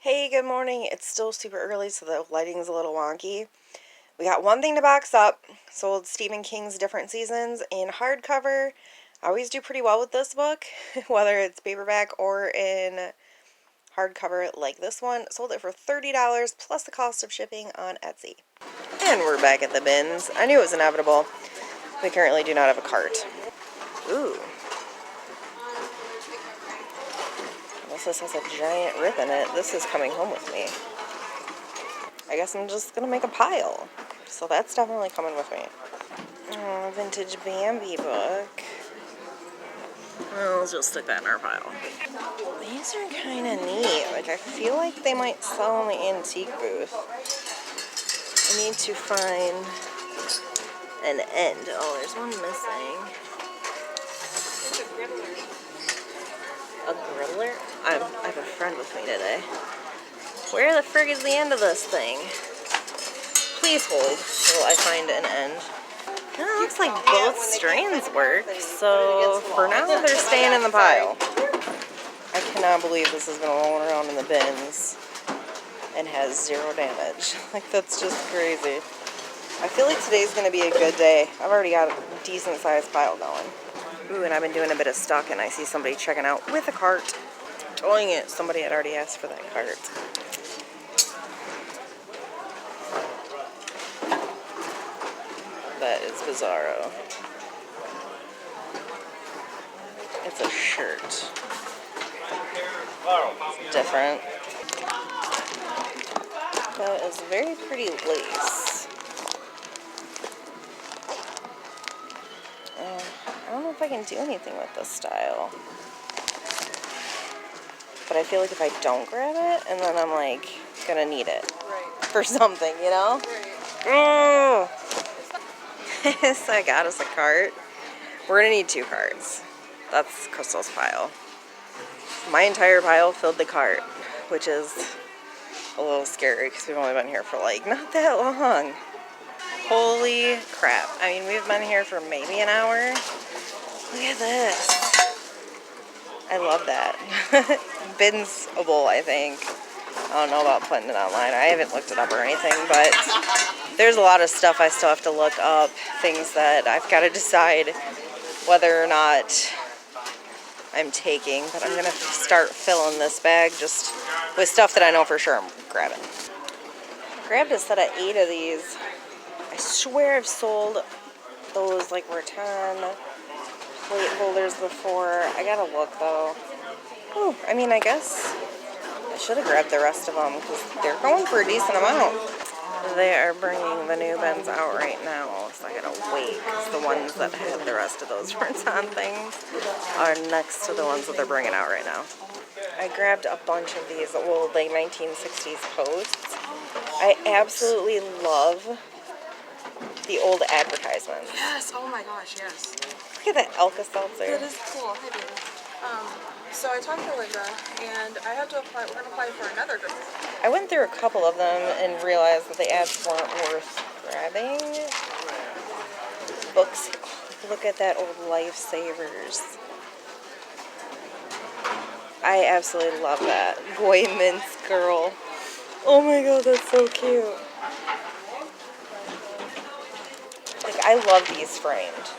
Hey, good morning. It's still super early, so the lighting's a little wonky. We got one thing to box up. Sold Stephen King's Different Seasons in hardcover. I always do pretty well with this book, whether it's paperback or in hardcover like this one. Sold it for $30 plus the cost of shipping on Etsy. And we're back at the bins. I knew it was inevitable. We currently do not have a cart. Ooh. Unless this has a giant rip in it, this is coming home with me. I guess I'm just gonna make a pile. So that's definitely coming with me. Oh, vintage Bambi book. Well, let's just stick that in our pile. These are kind of neat. Like, I feel like they might sell in the antique booth. I need to find an end. Oh, there's one missing. It's a griller. A griller? I have a friend with me today. Where the frig is the end of this thing? Please hold till I find an end. It looks like both strands work, so for now they're staying in the pile. I cannot believe this has been rolling around in the bins and has 0 damage. Like, that's just crazy. I feel like today's going to be a good day. I've already got a decent sized pile going. Ooh, and I've been doing a bit of stock, and I see somebody checking out with a cart. Towing it. Somebody had already asked for that cart. That is bizarro. It's a shirt. It's different. That is very pretty lace. I don't know if I can do anything with this style. But I feel like if I don't grab it, and then I'm like, gonna need it. Right. For something, you know? Right. So I got us a cart. We're gonna need 2 carts. That's Crystal's pile. My entire pile filled the cart, which is a little scary because we've only been here for like not that long. Holy crap. I mean, we've been here for maybe an hour. Look at this. I love that. BINS-able, I think. I don't know about putting it online. I haven't looked it up or anything, but there's a lot of stuff I still have to look up. Things that I've got to decide whether or not I'm taking. But I'm going to start filling this bag just with stuff that I know for sure I'm grabbing. I grabbed a set of 8 of these. I swear I've sold those like rattan plate holders before. I gotta look though. Ooh, I mean, I guess I should have grabbed the rest of them because they're going for a decent amount. They are bringing the new bins out right now, so I gotta wait because the ones that had the rest of those rattan things are next to the ones that they're bringing out right now. I grabbed a bunch of these old like 1960s posts. I absolutely love the old advertisements. Yes. Oh my gosh. Yes. Look at that Alka-Seltzer. That is cool. Hi, baby. So I talked to Linda, and I have to apply. We're gonna apply for another grant. I went through a couple of them and realized that the ads weren't worth grabbing. Books. Oh, look at that old Lifesavers. I absolutely love that. Boy Mince Girl. Oh my god, that's so cute. Like, I love these framed.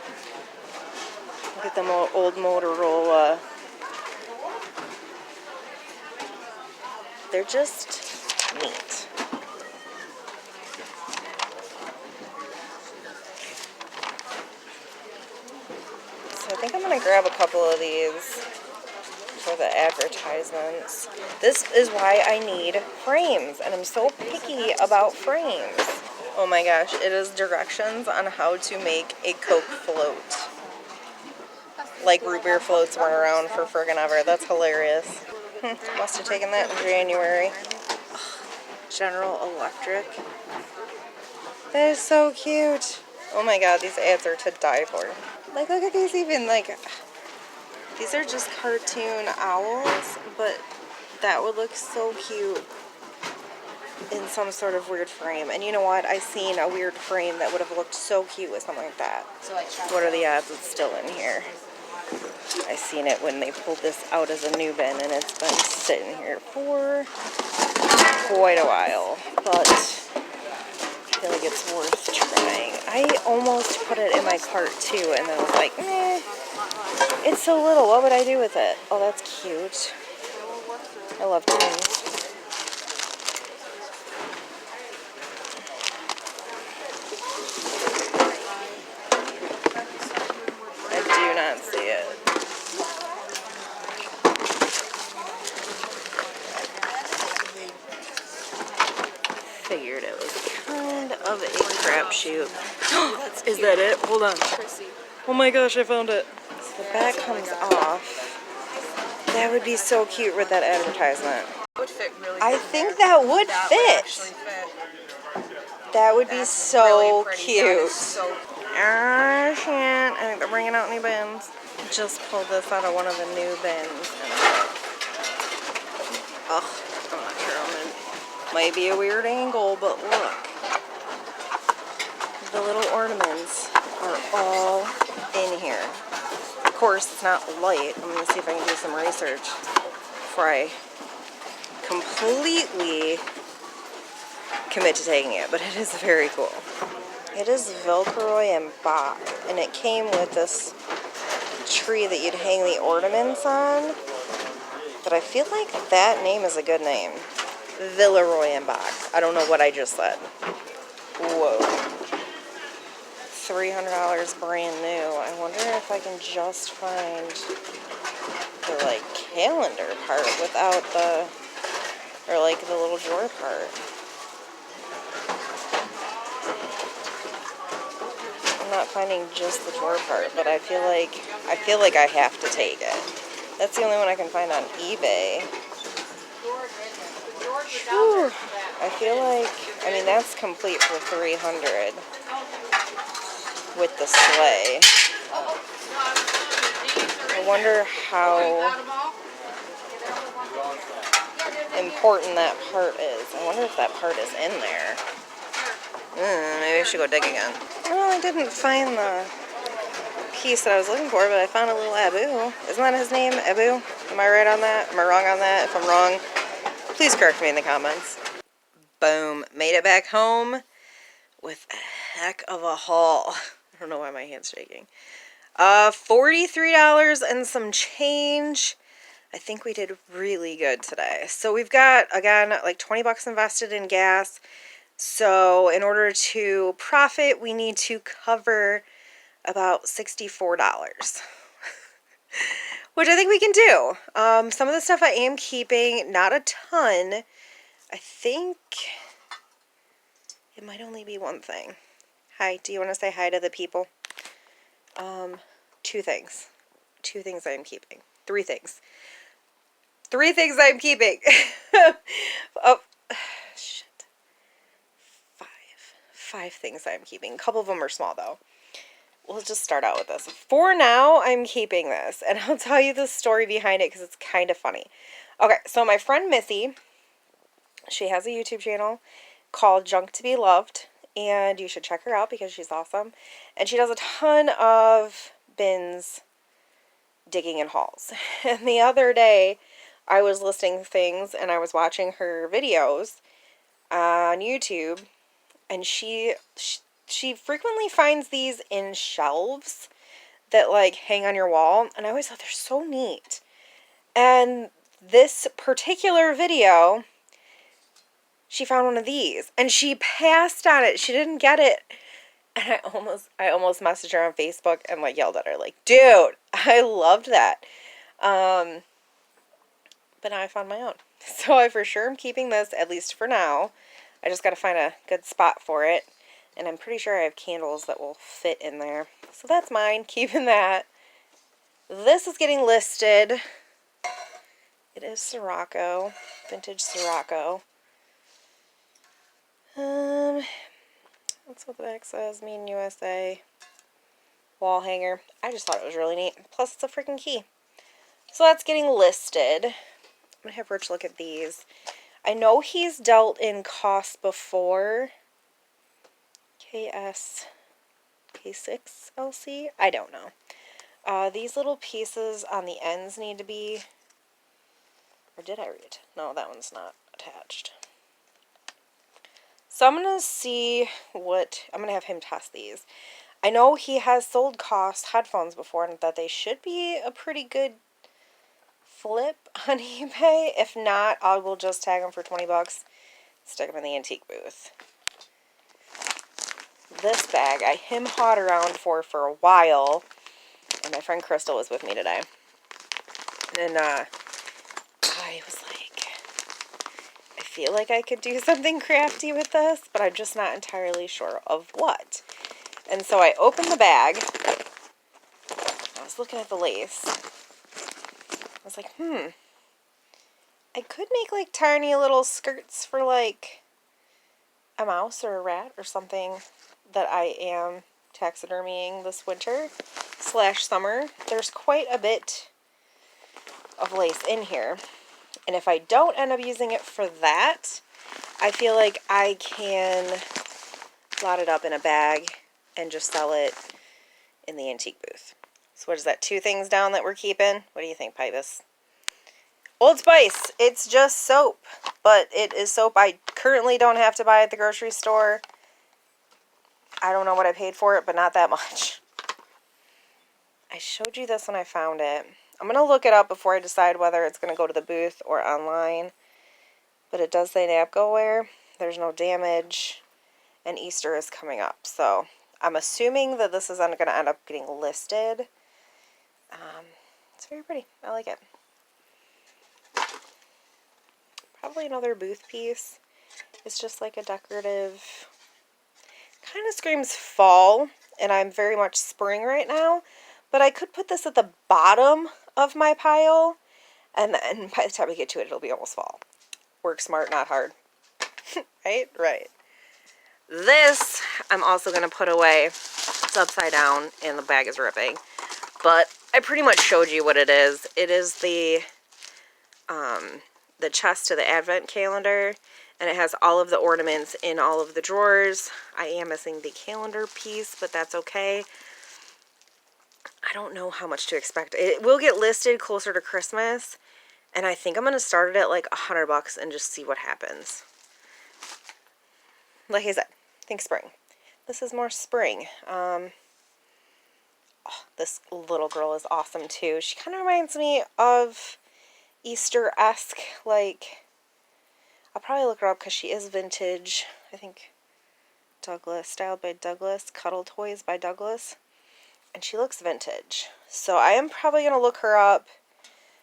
Look at them old Motorola. They're just neat. So I think I'm going to grab a couple of these for the advertisements. This is why I need frames, and I'm so picky about frames. Oh my gosh, it is directions on how to make a Coke float. Like root beer floats weren't around for friggin' ever. That's hilarious. Must have taken that in January. General Electric. That is so cute. Oh my god, these ads are to die for. Like, look at these even, like, these are just cartoon owls, but that would look so cute in some sort of weird frame. And you know what? I've seen a weird frame that would have looked so cute with something like that. What are the odds it's still in here? I seen it when they pulled this out as a new bin, and it's been sitting here for quite a while, but I feel like it's worth trying. I almost put it in my cart too, and then I was like, it's so little, what would I do with it? Oh, that's cute. I love tins. I do not see it. Figured it was kind of a crapshoot. Is that it? Hold on. Oh my gosh, I found it. So the back comes off. That would be so cute with that advertisement. It would fit really good. I think that would fit. That would be so cute. Ah, shit. I think they're bringing out new bins. Just pulled this out of one of the new bins. Ugh, I'm not sure I'm in. Might be a weird angle, but look. The little ornaments are all in here. Of course, it's not light. I'm going to see if I can do some research before I completely commit to taking it, but it is very cool. It is Velcroy and Bach, and it came with this tree that you'd hang the ornaments on, but I feel like that name is a good name. Villeroy and Bach. I don't know what I just said. Whoa. $300 brand new. I wonder if I can just find the like calendar part without the, or like the little drawer part. I'm not finding just the drawer part, but I feel like I have to take it. That's the only one I can find on eBay. Whew. I feel like, I mean, that's complete for $300 with the sleigh. I wonder how important that part is. I wonder if that part is in there. Maybe I should go dig again. Well, I didn't find the piece that I was looking for, but I found a little Abu. Isn't that his name, Abu? Am I right on that? Am I wrong on that? If I'm wrong, please correct me in the comments. Boom. Made it back home with a heck of a haul. I don't know why my hand's shaking. $43 and some change. I think we did really good today. So we've got, again, like 20 bucks invested in gas. So in order to profit, we need to cover about $64. Which I think we can do. Some of the stuff I am keeping, not a ton. I think it might only be one thing. Hi, do you want to say hi to the people? Two things. Two things I'm keeping. Three things. Three things I'm keeping. Oh, shit. Five things I'm keeping. A couple of them are small, though. We'll just start out with this. For now, I'm keeping this. And I'll tell you the story behind it because it's kind of funny. Okay, so my friend Missy, she has a YouTube channel called Junk to Be Loved. And you should check her out because she's awesome. And she does a ton of bins digging in hauls. And the other day, I was listing things and I was watching her videos on YouTube. And she frequently finds these in shelves that like hang on your wall. And I always thought they're so neat. And this particular video, she found one of these and she passed on it. She didn't get it. And I almost messaged her on Facebook and like yelled at her like, dude, I loved that. But now I found my own. So I for sure am keeping this, at least for now. I just got to find a good spot for it. And I'm pretty sure I have candles that will fit in there. So that's mine, keeping that. This is getting listed. It is Sirocco, vintage Sirocco. That's what the back says, Made in USA. Wall hanger. I just thought it was really neat. Plus it's a freaking key. So that's getting listed. I'm going to have Rich look at these. I know he's dealt in costs before. K6LC? I don't know. These little pieces on the ends need to be, or did I read? No, that one's not attached. So I'm going to see I'm going to have him test these. I know he has sold cost headphones before and that they should be a pretty good flip on eBay. If not, I will just tag them for 20 bucks, stick them in the antique booth. This bag I hawed around for a while, and my friend Crystal was with me today. And I was like, I feel like I could do something crafty with this, but I'm just not entirely sure of what. And so I opened the bag. I was looking at the lace. I was like, I could make like tiny little skirts for like a mouse or a rat or something that I am taxidermying this winter / summer. There's quite a bit of lace in here. And if I don't end up using it for that, I feel like I can lot it up in a bag and just sell it in the antique booth. So what is that, 2 things down that we're keeping? What do you think, Pybus? Old Spice. It's just soap, but it is soap I currently don't have to buy at the grocery store. I don't know what I paid for it, but not that much. I showed you this when I found it. I'm going to look it up before I decide whether it's going to go to the booth or online. But it does say NAPCO there's no damage, and Easter is coming up. So I'm assuming that this is going to end up getting listed. It's very pretty. I like it. Probably another booth piece. It's just like a decorative, kind of screams fall, and I'm very much spring right now. But I could put this at the bottom of my pile, and then by the time we get to it, it'll be almost fall. Work smart, not hard. Right? Right. This, I'm also going to put away. It's upside down, and the bag is ripping. But I pretty much showed you what it is. It is the chest to the advent calendar, and it has all of the ornaments in all of the drawers. I am missing the calendar piece, but that's okay. I don't know how much to expect. It will get listed closer to Christmas, and I think I'm going to start it at like $100 and just see what happens. Like I said, think spring. This is more spring. This little girl is awesome too. She kind of reminds me of Easter-esque, like, I'll probably look her up because she is vintage. I think Douglas, styled by Douglas, Cuddle Toys by Douglas. And she looks vintage. So I am probably going to look her up.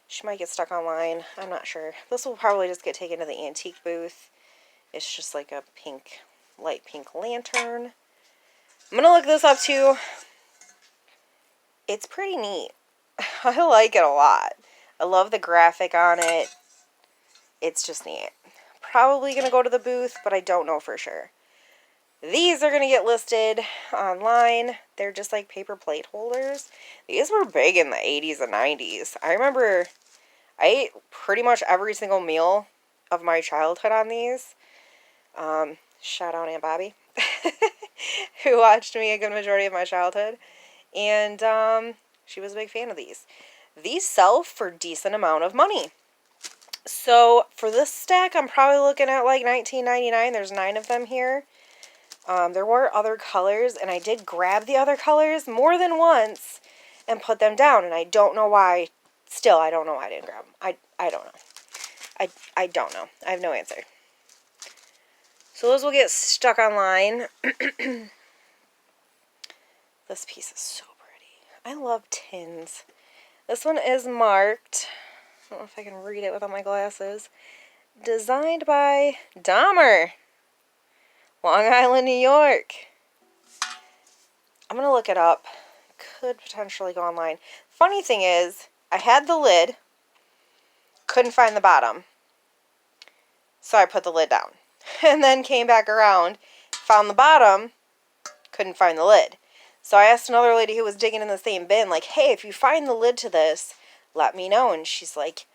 She might get stuck online. I'm not sure. This will probably just get taken to the antique booth. It's just like a pink, light pink lantern. I'm going to look this up too. It's pretty neat. I like it a lot. I love the graphic on it. It's just neat. Probably going to go to the booth, but I don't know for sure. These are going to get listed online. They're just like paper plate holders. These were big in the 80s and 90s. I remember I ate pretty much every single meal of my childhood on these. Shout out Aunt Bobby, who watched me a good majority of my childhood. And she was a big fan of these. These sell for a decent amount of money. So for this stack, I'm probably looking at like $19.99. There's 9 of them here. There were other colors, and I did grab the other colors more than once and put them down, and I don't know why. Still, I don't know why I didn't grab them. I don't know. I don't know. I have no answer. So those will get stuck online. This piece is so pretty. I love tins. This one is marked. I don't know if I can read it without my glasses. Designed by Dahmer, Long Island, New York. I'm going to look it up. Could potentially go online. Funny thing is, I had the lid. Couldn't find the bottom. So I put the lid down. And then came back around. Found the bottom. Couldn't find the lid. So I asked another lady who was digging in the same bin, like, hey, if you find the lid to this, let me know. And she's like,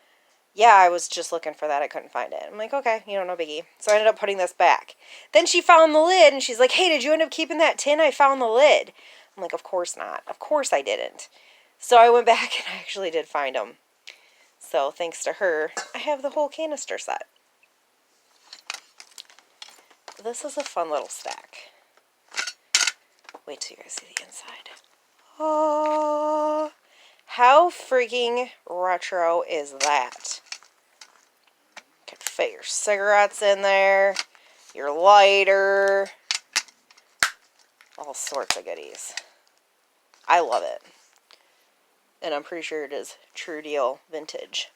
yeah, I was just looking for that. I couldn't find it. I'm like, okay, no biggie. So I ended up putting this back. Then she found the lid, and she's like, hey, did you end up keeping that tin? I found the lid. I'm like, of course not. Of course I didn't. So I went back and I actually did find them. So thanks to her, I have the whole canister set. This is a fun little stack. Wait till you guys see the inside. Oh, how freaking retro is that? You can fit your cigarettes in there, your lighter, all sorts of goodies. I love it. And I'm pretty sure it is true deal vintage.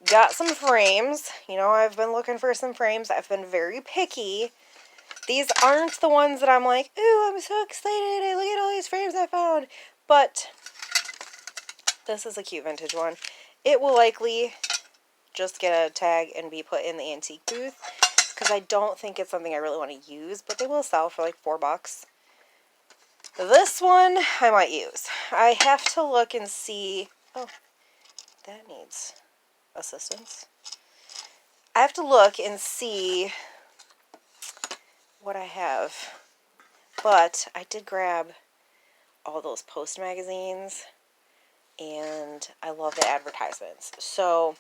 Got some frames. You know, I've been looking for some frames. I've been very picky. These aren't the ones that I'm like, ooh, I'm so excited. Look at all these frames I found. But this is a cute vintage one. It will likely just get a tag and be put in the antique booth because I don't think it's something I really want to use, but they will sell for like $4. This one I might use. I have to look and see. Oh, that needs assistance. I have to look and see what I have. But I did grab all those Post magazines, and I love the advertisements. So,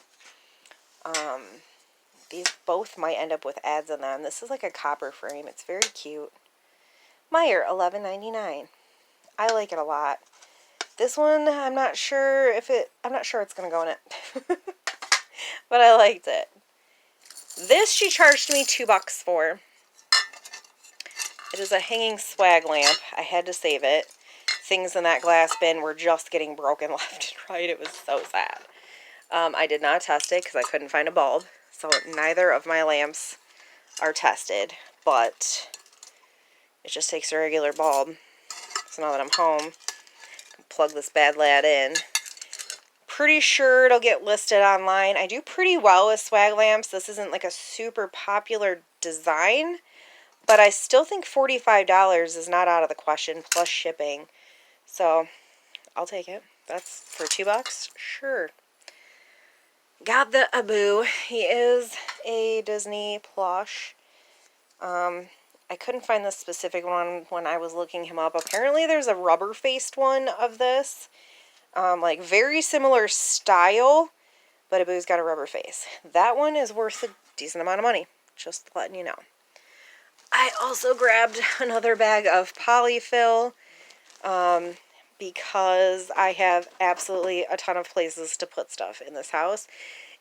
these both might end up with ads on them. This is like a copper frame. It's very cute. Meyer, $11.99. I like it a lot. This one, I'm not sure it's going to go in it. But I liked it. This she charged me $2 for. It is a hanging swag lamp. I had to save it. Things in that glass bin were just getting broken left and right. It was so sad. I did not test it because I couldn't find a bulb. So neither of my lamps are tested. But it just takes a regular bulb. So now that I'm home, I can plug this bad lad in. Pretty sure it'll get listed online. I do pretty well with swag lamps. This isn't like a super popular design, but I still think $45 is not out of the question, plus shipping. So I'll take it. That's for $2. Sure. Got the Abu. He is a Disney plush. I couldn't find the specific one when I was looking him up. Apparently there's a rubber-faced one of this. Like very similar style, but Abu's got a rubber face. That one is worth a decent amount of money. Just letting you know. I also grabbed another bag of polyfill because I have absolutely a ton of places to put stuff in this house.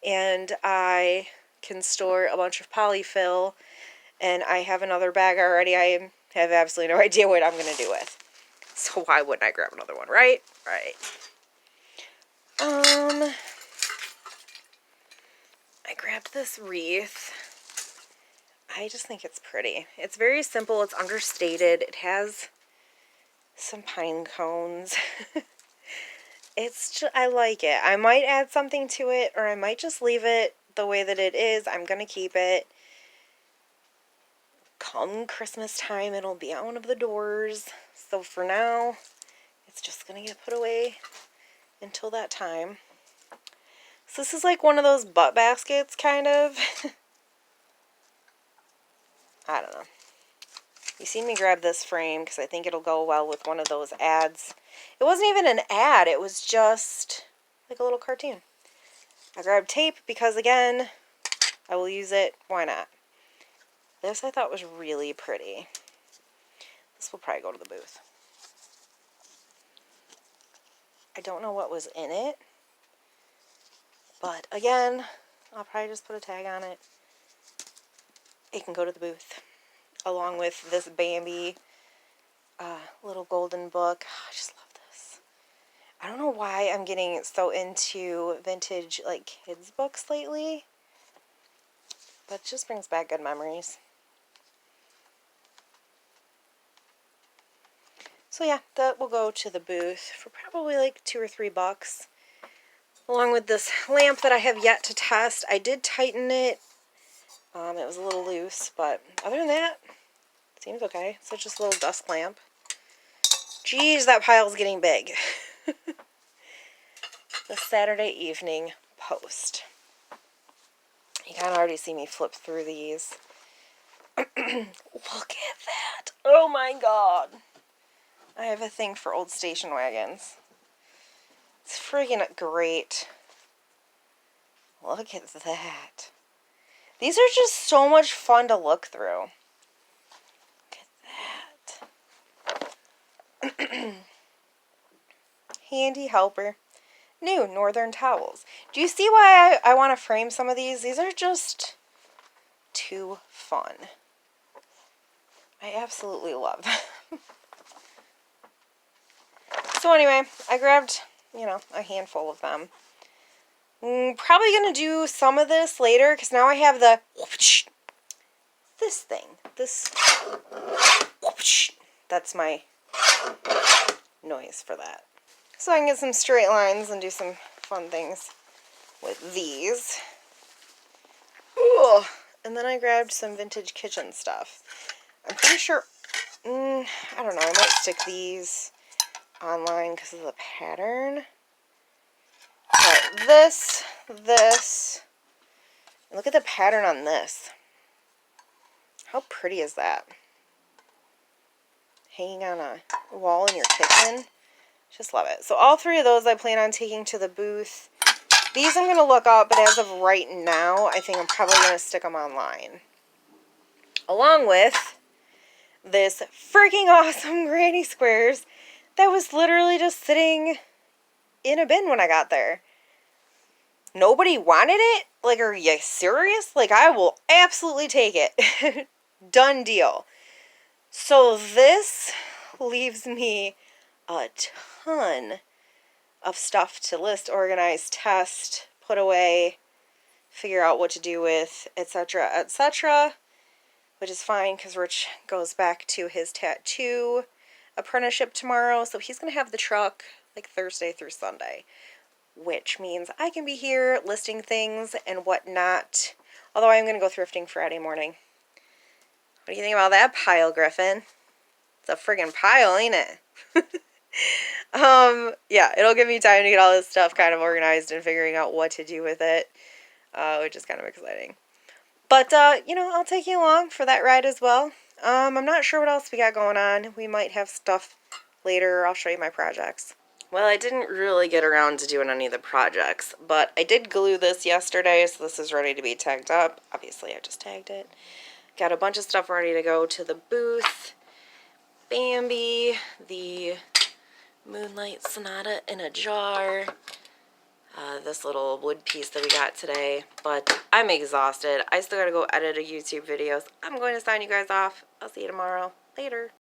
And I can store a bunch of polyfill, and I have another bag already. I have absolutely no idea what I'm going to do with. So why wouldn't I grab another one, right? Right. I grabbed this wreath. I just think it's pretty. It's very simple. It's understated. It has some pine cones. I like it. I might add something to it, or I might just leave it the way that it is. I'm going to keep it. Come Christmas time, it'll be on one of the doors. So for now, it's just going to get put away until that time. So this is like one of those butt baskets, kind of. I don't know. You see me grab this frame because I think it'll go well with one of those ads. It wasn't even an ad. It was just like a little cartoon. I grabbed tape because, again, I will use it. Why not? This I thought was really pretty. This will probably go to the booth. I don't know what was in it. But, again, I'll probably just put a tag on it. It can go to the booth. Along with this Bambi little golden book. I just love this. I don't know why I'm getting so into vintage, like, kids books lately. But it just brings back good memories. So yeah, that will go to the booth for probably like $2 or $3. Along with this lamp that I have yet to test. I did tighten it. It was a little loose, but other than that, it seems okay. So just a little dusk lamp. Geez, that pile's getting big. The Saturday Evening Post. You can already see me flip through these. Look at that. Oh my god. I have a thing for old station wagons. It's freaking great. Look at that. These are just so much fun to look through. Look at that. Handy helper. New Northern towels. Do you see why I want to frame some of these? These are just too fun. I absolutely love them. So anyway, I grabbed, a handful of them. Probably going to do some of this later because now I have this thing. That's my noise for that. So I can get some straight lines and do some fun things with these. Ooh. And then I grabbed some vintage kitchen stuff. I'm pretty sure, I don't know, I might stick these online because of the pattern. But this, look at the pattern on this. How pretty is that? Hanging on a wall in your kitchen. Just love it. So all three of those I plan on taking to the booth. These I'm going to look up, but as of right now, I think I'm probably going to stick them online. Along with this freaking awesome Granny Squares that was literally just sitting in a bin when I got there. Nobody wanted it? Like, are you serious? Like, I will absolutely take it. Done deal. So this leaves me a ton of stuff to list, organize, test, put away, figure out what to do with, etc., etc., which is fine because Rich goes back to his tattoo apprenticeship tomorrow, so he's going to have the truck like Thursday through Sunday, which means I can be here listing things and whatnot, although I'm going to go thrifting Friday morning. What do you think about that pile, Griffin? It's a friggin' pile, ain't it? Yeah, it'll give me time to get all this stuff kind of organized and figuring out what to do with it, which is kind of exciting. But, I'll take you along for that ride as well. I'm not sure what else we got going on. We might have stuff later. I'll show you my projects. Well, I didn't really get around to doing any of the projects, but I did glue this yesterday, so this is ready to be tagged up. Obviously, I just tagged it. Got a bunch of stuff ready to go to the booth. Bambi, the Moonlight Sonata in a jar, this little wood piece that we got today, but I'm exhausted. I still gotta go edit a YouTube video, so I'm going to sign you guys off. I'll see you tomorrow. Later.